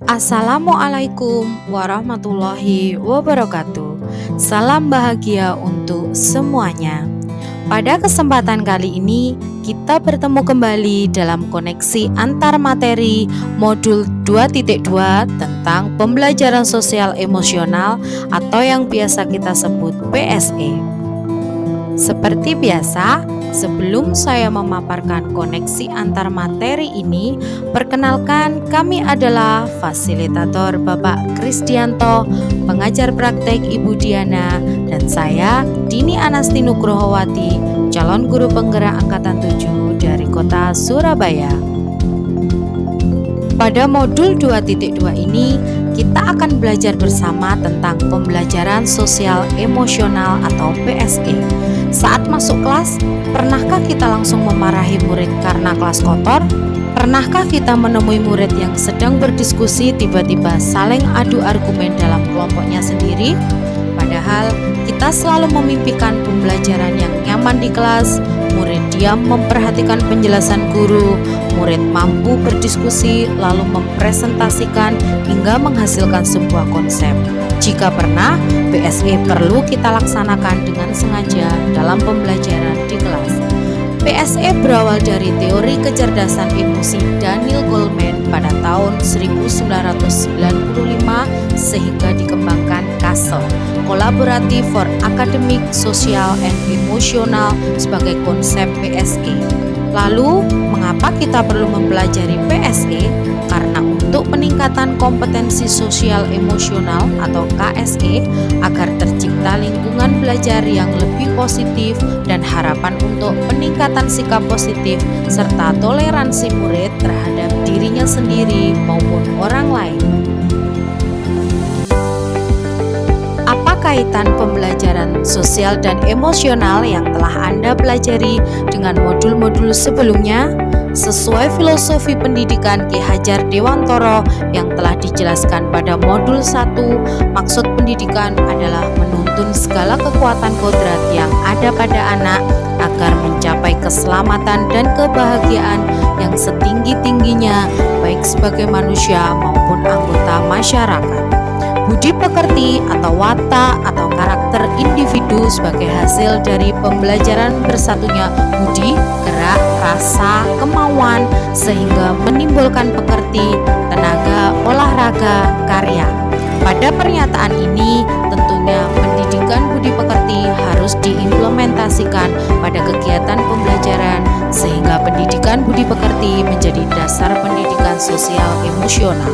Assalamualaikum warahmatullahi wabarakatuh. Salam bahagia untuk semuanya. Pada kesempatan kali ini, kita bertemu kembali dalam koneksi antar materi modul 2.2 tentang pembelajaran sosial emosional atau yang biasa kita sebut PSE. Seperti biasa, sebelum saya memaparkan koneksi antar materi ini, perkenalkan kami adalah fasilitator Bapak Krisdianto, pengajar praktek Ibu Diana, dan saya Dini Anasti Nugrohowati, calon guru penggerak Angkatan 7 dari kota Surabaya. Pada modul 2.2 ini, kita akan belajar bersama tentang pembelajaran sosial emosional atau PSE. Saat masuk kelas, pernahkah kita langsung memarahi murid karena kelas kotor? Pernahkah kita menemui murid yang sedang berdiskusi tiba-tiba saling adu argumen dalam kelompoknya sendiri? Padahal kita selalu memimpikan pembelajaran yang nyaman di kelas, murid diam memperhatikan penjelasan guru, murid mampu berdiskusi lalu mempresentasikan hingga menghasilkan sebuah konsep. Jika pernah, PSE perlu kita laksanakan dengan sengaja dalam pembelajaran di kelas. PSE berawal dari teori kecerdasan emosi Daniel Goleman pada tahun 1995 sehingga dikembangkan CASEL, Collaborative for Academic, Social, and Emotional sebagai konsep PSE. Lalu, mengapa kita perlu mempelajari PSE? Karena untuk peningkatan kompetensi sosial emosional atau KSE agar tercipta lingkungan belajar yang lebih positif dan harapan untuk peningkatan sikap positif serta toleransi murid terhadap dirinya sendiri maupun orang lain. Apa kaitan pembelajaran sosial dan emosional yang telah Anda pelajari dengan modul-modul sebelumnya? Sesuai filosofi pendidikan Ki Hajar Dewantoro yang telah dijelaskan pada modul 1, maksud pendidikan adalah menuntun segala kekuatan kodrat yang ada pada anak agar mencapai keselamatan dan kebahagiaan yang setinggi-tingginya baik sebagai manusia maupun anggota masyarakat. Budi pekerti atau watak atau karakter individu sebagai hasil dari pembelajaran bersatunya budi, gerak, rasa, kemauan sehingga menimbulkan pekerti, tenaga, olahraga, karya. Pada pernyataan ini tentunya pendidikan budi pekerti harus diimplementasikan pada kegiatan pembelajaran sehingga pendidikan budi pekerti menjadi dasar pendidikan sosial emosional.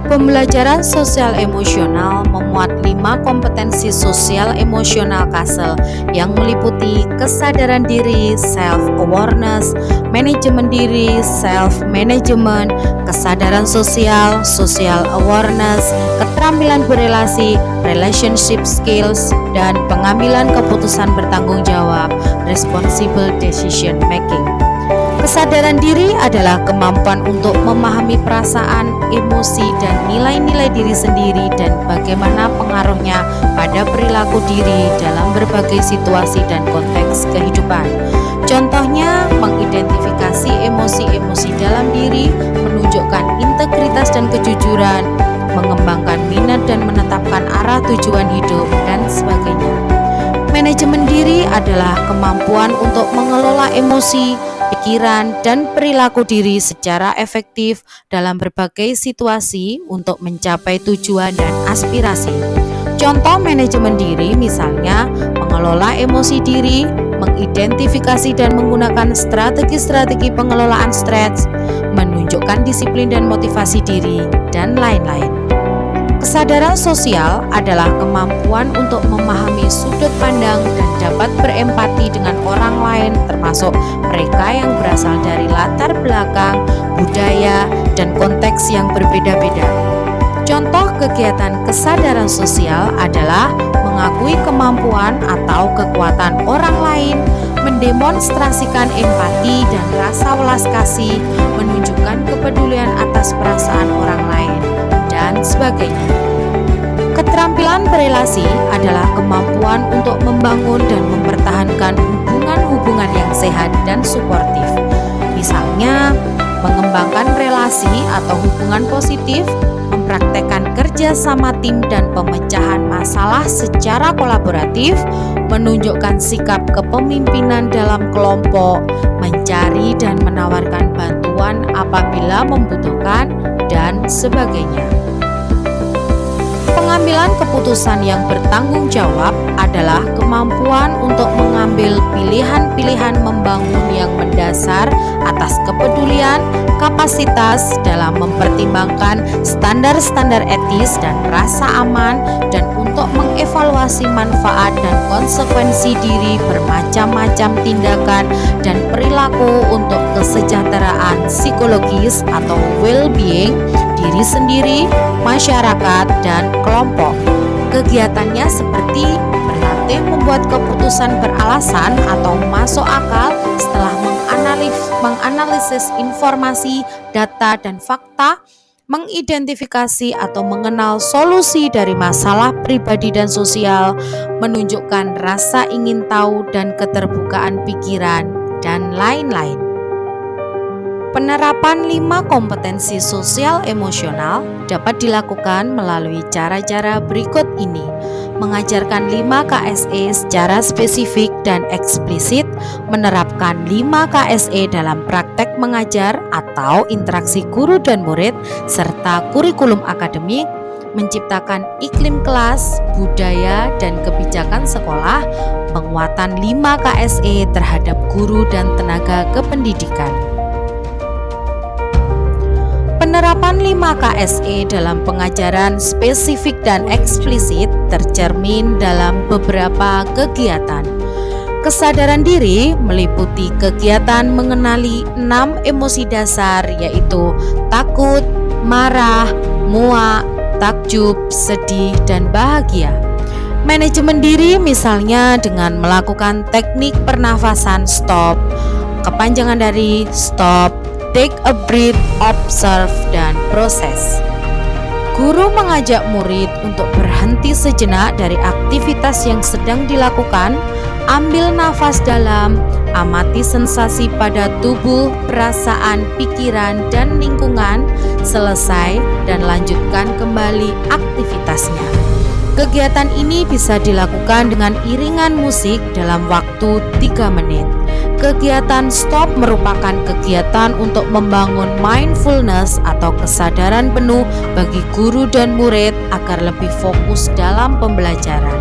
Pembelajaran sosial emosional memuat 5 kompetensi sosial emosional CASEL yang meliputi kesadaran diri, self-awareness, manajemen diri, self-management, kesadaran sosial, social awareness, keterampilan berelasi, relationship skills, dan pengambilan keputusan bertanggung jawab, responsible decision making. Kesadaran diri adalah kemampuan untuk memahami perasaan, emosi, dan nilai-nilai diri sendiri dan bagaimana pengaruhnya pada perilaku diri dalam berbagai situasi dan konteks kehidupan. Contohnya, mengidentifikasi emosi-emosi dalam diri, menunjukkan integritas dan kejujuran, mengembangkan minat dan menetapkan arah tujuan hidup, dan sebagainya. Manajemen diri adalah kemampuan untuk mengelola emosi, pikiran, dan perilaku diri secara efektif dalam berbagai situasi untuk mencapai tujuan dan aspirasi. Contoh manajemen diri misalnya mengelola emosi diri, mengidentifikasi dan menggunakan strategi-strategi pengelolaan stres, menunjukkan disiplin dan motivasi diri, dan lain-lain. Kesadaran sosial adalah kemampuan untuk memahami sudut pandang dan dapat berempati dengan orang lain termasuk mereka yang berasal dari latar belakang, budaya, dan konteks yang berbeda-beda. Contoh kegiatan kesadaran sosial adalah mengakui kemampuan atau kekuatan orang lain, mendemonstrasikan empati dan rasa welas kasih, menunjukkan kepedulian atas perasaan orang lain, dan sebagainya. Keterampilan berelasi adalah kemampuan untuk membangun dan mempertahankan hubungan-hubungan yang sehat dan suportif. Misalnya, mengembangkan relasi atau hubungan positif, mempraktekkan kerja sama tim dan pemecahan masalah secara kolaboratif, menunjukkan sikap kepemimpinan dalam kelompok, mencari dan menawarkan bantuan apabila membutuhkan, dan sebagainya. Pengambilan keputusan yang bertanggung jawab adalah kemampuan untuk mengambil pilihan-pilihan membangun yang mendasar atas kepedulian, kapasitas dalam mempertimbangkan standar-standar etis dan rasa aman, dan untuk mengevaluasi manfaat dan konsekuensi diri bermacam-macam tindakan dan perilaku untuk kesejahteraan psikologis atau well-being diri sendiri, masyarakat, dan kelompok. Kegiatannya seperti berlatih membuat keputusan beralasan atau masuk akal setelah menganalisis informasi, data, dan fakta, mengidentifikasi atau mengenal solusi dari masalah pribadi dan sosial, menunjukkan rasa ingin tahu dan keterbukaan pikiran, dan lain-lain. Penerapan 5 kompetensi sosial emosional dapat dilakukan melalui cara-cara berikut ini. Mengajarkan 5 KSE secara spesifik dan eksplisit, menerapkan 5 KSE dalam praktek mengajar atau interaksi guru dan murid, serta kurikulum akademik, menciptakan iklim kelas, budaya, dan kebijakan sekolah, penguatan 5 KSE terhadap guru dan tenaga kependidikan. Penerapan 5 KSE dalam pengajaran spesifik dan eksplisit tercermin dalam beberapa kegiatan. Kesadaran diri meliputi kegiatan mengenali 6 emosi dasar, yaitu takut, marah, muak, takjub, sedih, dan bahagia. Manajemen diri misalnya dengan melakukan teknik pernafasan stop, kepanjangan dari stop, take a breath, observe, dan proses. Guru mengajak murid untuk berhenti sejenak dari aktivitas yang sedang dilakukan, ambil nafas dalam, amati sensasi pada tubuh, perasaan, pikiran, dan lingkungan, selesai, dan lanjutkan kembali aktivitasnya. Kegiatan ini bisa dilakukan dengan iringan musik dalam waktu 3 menit. Kegiatan stop merupakan kegiatan untuk membangun mindfulness atau kesadaran penuh bagi guru dan murid agar lebih fokus dalam pembelajaran.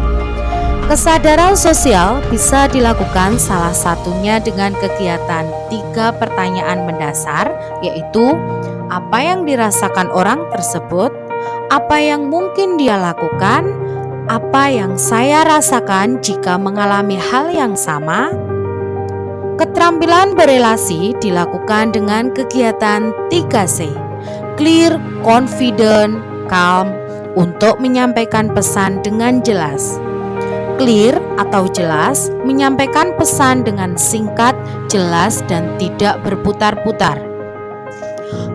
Kesadaran sosial bisa dilakukan salah satunya dengan kegiatan 3 pertanyaan mendasar, yaitu apa yang dirasakan orang tersebut, apa yang mungkin dia lakukan, apa yang saya rasakan jika mengalami hal yang sama. Keterampilan berelasi dilakukan dengan kegiatan 3C, clear, confident, calm, untuk menyampaikan pesan dengan jelas. Clear atau jelas menyampaikan pesan dengan singkat, jelas, dan tidak berputar-putar.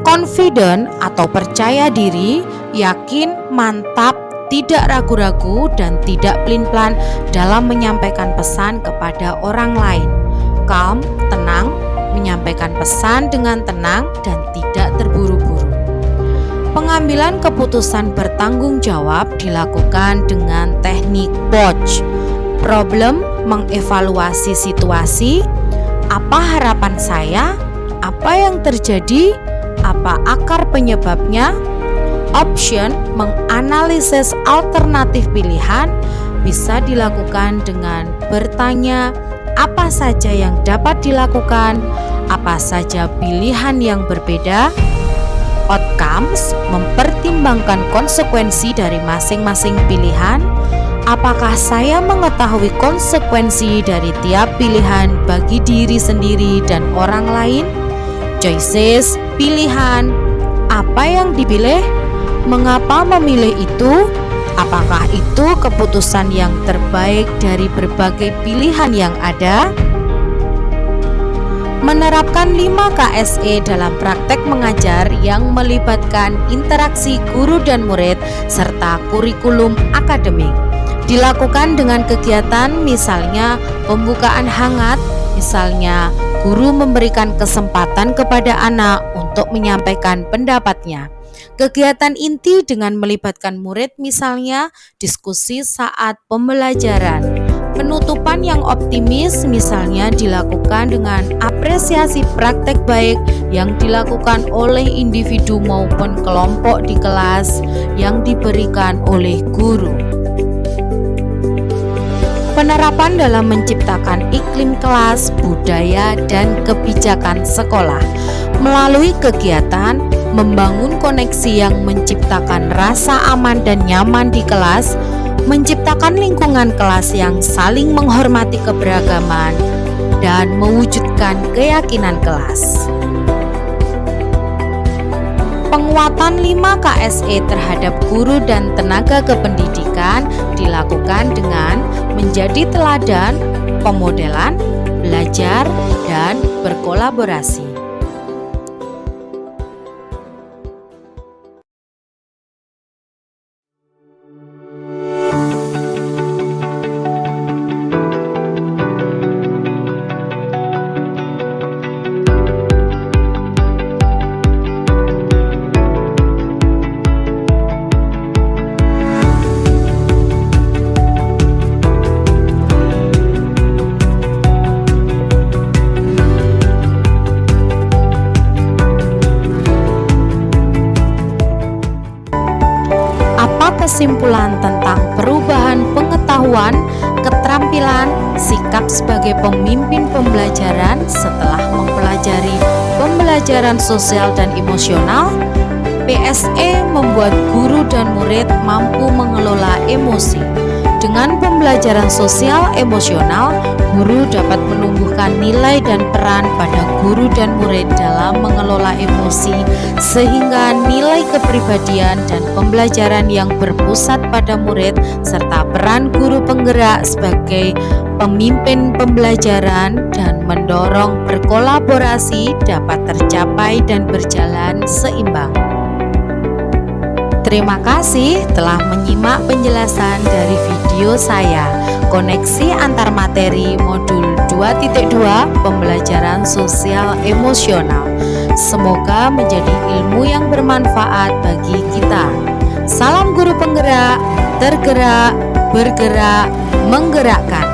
Confident atau percaya diri, yakin, mantap, tidak ragu-ragu, dan tidak pelin-pelan dalam menyampaikan pesan kepada orang lain. Calm, tenang, menyampaikan pesan dengan tenang dan tidak terburu-buru. Pengambilan keputusan bertanggung jawab dilakukan dengan teknik POJ. Problem, mengevaluasi situasi, apa harapan saya, apa yang terjadi, apa akar penyebabnya. Option, menganalisis alternatif pilihan, bisa dilakukan dengan bertanya apa saja yang dapat dilakukan, apa saja pilihan yang berbeda. Outcomes, mempertimbangkan konsekuensi dari masing-masing pilihan. Apakah saya mengetahui konsekuensi dari tiap pilihan bagi diri sendiri dan orang lain? Choices, pilihan, apa yang dipilih, mengapa memilih itu, apakah itu keputusan yang terbaik dari berbagai pilihan yang ada? Menerapkan 5 KSE dalam praktek mengajar yang melibatkan interaksi guru dan murid serta kurikulum akademik. Dilakukan dengan kegiatan misalnya pembukaan hangat, misalnya guru memberikan kesempatan kepada anak untuk menyampaikan pendapatnya. Kegiatan inti dengan melibatkan murid misalnya diskusi saat pembelajaran. Penutupan yang optimis misalnya dilakukan dengan apresiasi praktek baik yang dilakukan oleh individu maupun kelompok di kelas yang diberikan oleh guru. Penerapan dalam menciptakan iklim kelas, budaya, dan kebijakan sekolah melalui kegiatan membangun koneksi yang menciptakan rasa aman dan nyaman di kelas, menciptakan lingkungan kelas yang saling menghormati keberagaman, dan mewujudkan keyakinan kelas. Penguatan 5 KSE terhadap guru dan tenaga kependidikan dilakukan dengan menjadi teladan, pemodelan, belajar, dan berkolaborasi. Kesimpulan tentang perubahan pengetahuan, keterampilan, sikap sebagai pemimpin pembelajaran setelah mempelajari pembelajaran sosial dan emosional. PSE membuat guru dan murid mampu mengelola emosi. Dengan pembelajaran sosial emosional, guru dapat menumbuhkan nilai dan peran pada guru dan murid dalam mengelola emosi, sehingga nilai kepribadian dan pembelajaran yang berpusat pada murid serta peran guru penggerak sebagai pemimpin pembelajaran dan mendorong berkolaborasi dapat tercapai dan berjalan seimbang. Terima kasih telah menyimak penjelasan dari video saya, Koneksi Antar Materi Modul 2.2 Pembelajaran Sosial Emosional. Semoga menjadi ilmu yang bermanfaat bagi kita. Salam guru penggerak, tergerak, bergerak, menggerakkan.